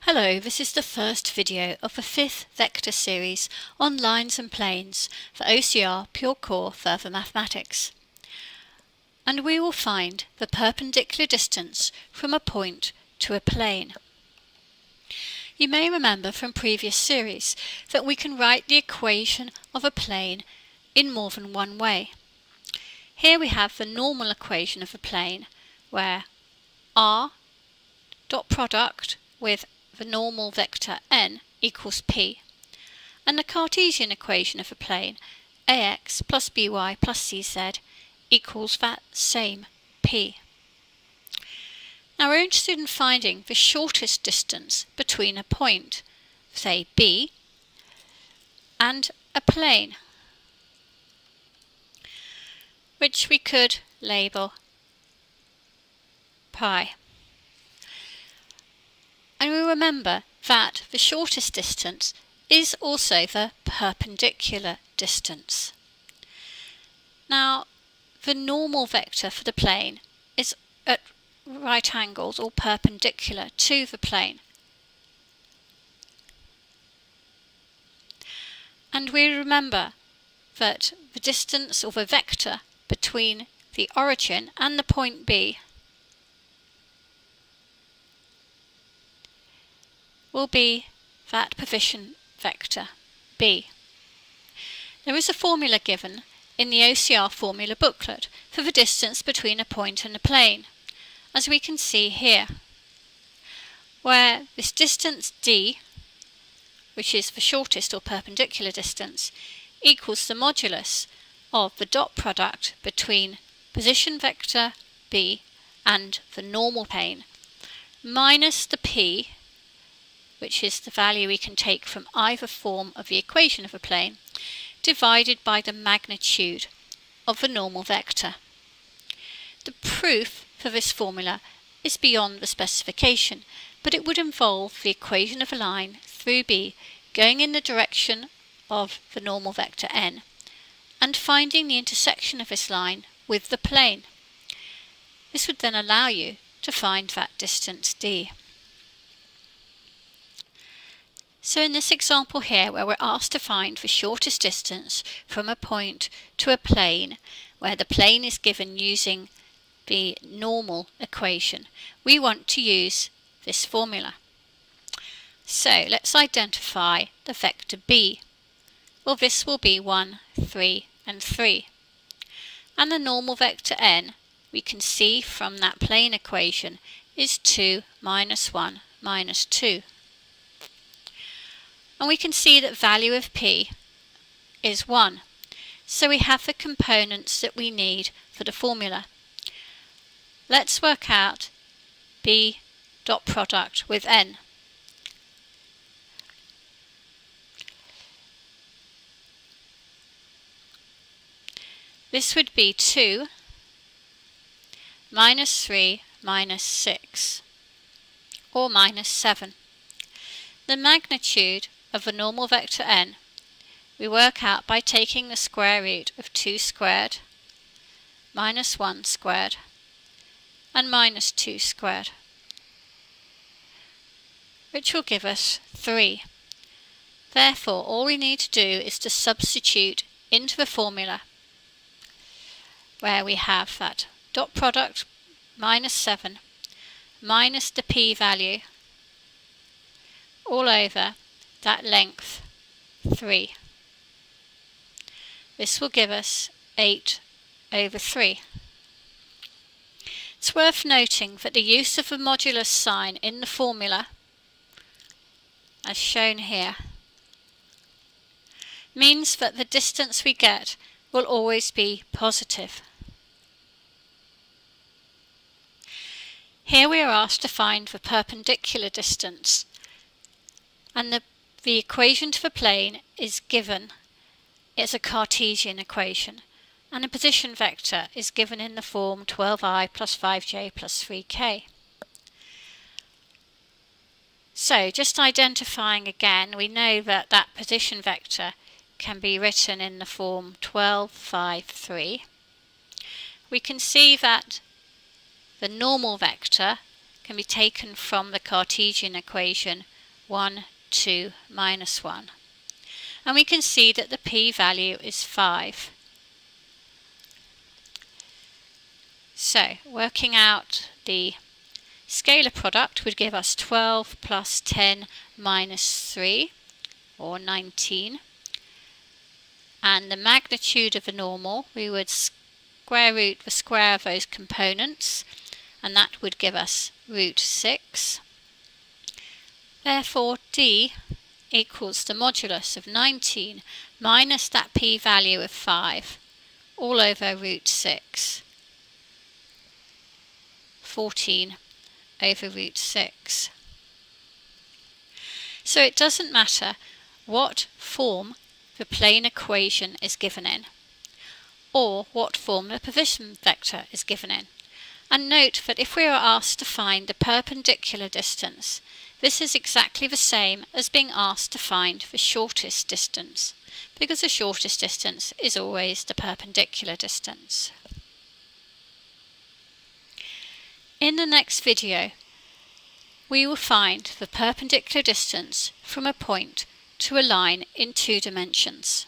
Hello, this is the first video of the fifth vector series on lines and planes for OCR Pure Core Further Mathematics. And we will find the perpendicular distance from a point to a plane. You may remember from previous series that we can write the equation of a plane in more than one way. Here we have the normal equation of a plane where r dot product with the normal vector n equals p, and the Cartesian equation of a plane ax plus by plus cz equals that same p. Now we're interested in finding the shortest distance between a point, say B, and a plane, which we could label pi. And we remember that the shortest distance is also the perpendicular distance. Now, the normal vector for the plane is at right angles or perpendicular to the plane. And we remember that the distance or the vector between the origin and the point B will be that position vector B. There is a formula given in the OCR formula booklet for the distance between a point and a plane, as we can see here, where this distance D, which is the shortest or perpendicular distance, equals the modulus of the dot product between position vector B and the normal plane, minus the P, which is the value we can take from either form of the equation of a plane, divided by the magnitude of the normal vector. The proof for this formula is beyond the specification, but it would involve the equation of a line through B going in the direction of the normal vector n, and finding the intersection of this line with the plane. This would then allow you to find that distance d. So in this example here, where we're asked to find the shortest distance from a point to a plane, where the plane is given using the normal equation, we want to use this formula. So let's identify the vector b. Well, this will be 1, 3 and 3. And the normal vector n, we can see from that plane equation, is 2 minus 1 minus 2. And we can see that value of p is 1. So we have the components that we need for the formula. Let's work out b dot product with n. This would be 2 minus 3 minus 6, or minus 7. The magnitude of the normal vector n we work out by taking the square root of 2 squared, minus 1 squared, and minus 2 squared, which will give us 3. Therefore, all we need to do is to substitute into the formula, where we have that dot product minus 7 minus the p value all over that length 3. This will give us 8 over 3. It's worth noting that the use of the modulus sign in the formula, as shown here, means that the distance we get will always be positive. Here we are asked to find the perpendicular distance, and the equation to the plane is given. It's a Cartesian equation, and the position vector is given in the form 12i plus 5j plus 3k. So, just identifying again, we know that that position vector can be written in the form 12, 5, 3. We can see that the normal vector can be taken from the Cartesian equation 1, 2, minus 1. And we can see that the p-value is 5. So, working out the scalar product would give us 12 plus 10 minus 3, or 19. And the magnitude of a normal, we would square root the square of those components, and that would give us root 6. Therefore, D equals the modulus of 19 minus that p-value of 5, all over root 6. 14 over root 6. So it doesn't matter what form the plane equation is given in, or what form the position vector is given in. And note that if we are asked to find the perpendicular distance, this is exactly the same as being asked to find the shortest distance, because the shortest distance is always the perpendicular distance. In the next video, we will find the perpendicular distance from a point to a line in 2 dimensions.